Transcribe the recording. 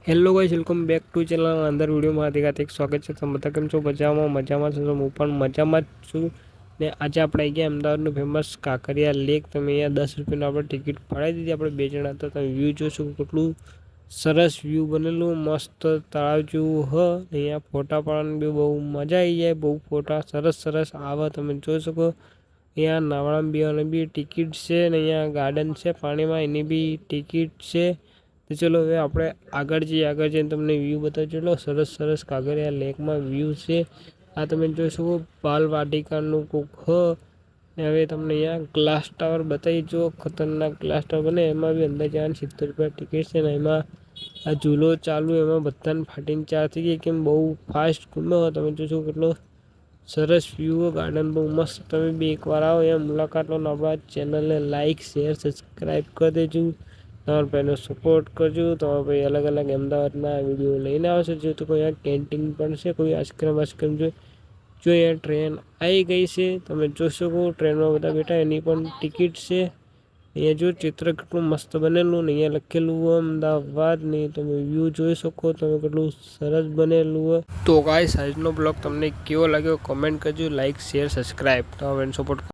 Hello guys, welcome back to channel. અંદર વિડીયોમાં હાર્દિક સ્વાગત છે. તમે બધા કેમ છો? મજામાં છો? હું પણ મજામાં જ છું. ને આજે આપણે આવી ગયા અમદાવાદનું ફેમસ કાંકરિયા લેક. તમે અહીંયા 10 રૂપિયાનો આપણે ટિકિટ ફાળવી દીધી. આપણે 2 જણા હતા. તમે વ્યૂ જોશો કેટલું સરસ વ્યૂ બનેલું, મસ્ત તળાવ જેવું હ. અહીંયા ફોટા પાડવાની બી બહુ મજા આવી જાય. બહુ ફોટા સરસ આવે, તમે જોઈ શકો. અહીંયા નાવડામાં બેવાની બી ટિકિટ છે ને અહીંયા ગાર્ડન છે પાણીમાં, એની બી ટિકિટ છે. તો ચલો હવે આપણે આગળ જઈને તમને વ્યૂ બતાવું. ચલો સરસ કાંકરિયા લેકમાં વ્યૂ છે. આ તમે જોઈ શકો બાલ વાટિકાનું કોક હ. ને હવે તમને અહીંયા ગ્લાસ ટાવર બતાવી, જો ખતરનાક ગ્લાસ ટાવર બને. એમાં બી અંદર જવાની 70 રૂપિયા ટિકિટ છે ને એમાં આ ઝૂલો ચાલુ, એમાં બધાને ફાટીને ચાર થઈ ગઈ કેમ બહુ ફાસ્ટ ઘૂમ્યો. તમે જોશો કેટલો સરસ વ્યૂ, ગાર્ડન બહુ મસ્ત. તમે બી એકવાર આવો અહીંયા મુલાકાત લો. આપણા ચેનલને લાઇક, શેર, સબસ્ક્રાઈબ કરી દેજો. તમારા ભાઈનો સપોર્ટ કરજો. તમારા ભાઈ અલગ અમદાવાદના વિડીયો લઈને આવશે. જો તો કોઈ કેન્ટીન પણ છે, કોઈ આઈસ્ક્રીમ જો અહીંયા ટ્રેન આવી ગઈ છે. તમે જોઈ શકો ટ્રેનમાં બધા બેઠા, એની પણ ટિકિટ છે. અહીંયા જો ચિત્ર કેટલું મસ્ત બનેલું ને અહીંયા લખેલું હોય અમદાવાદ ને તમે વ્યૂ જોઈ શકો. તમે કેટલું સરસ બનેલું હોય. તો ગાઈસ, આજનો બ્લોગ તમને કેવો લાગ્યો કોમેન્ટ કરજો. Like, share, subscribe. તમારા ભાઈનો સપોર્ટ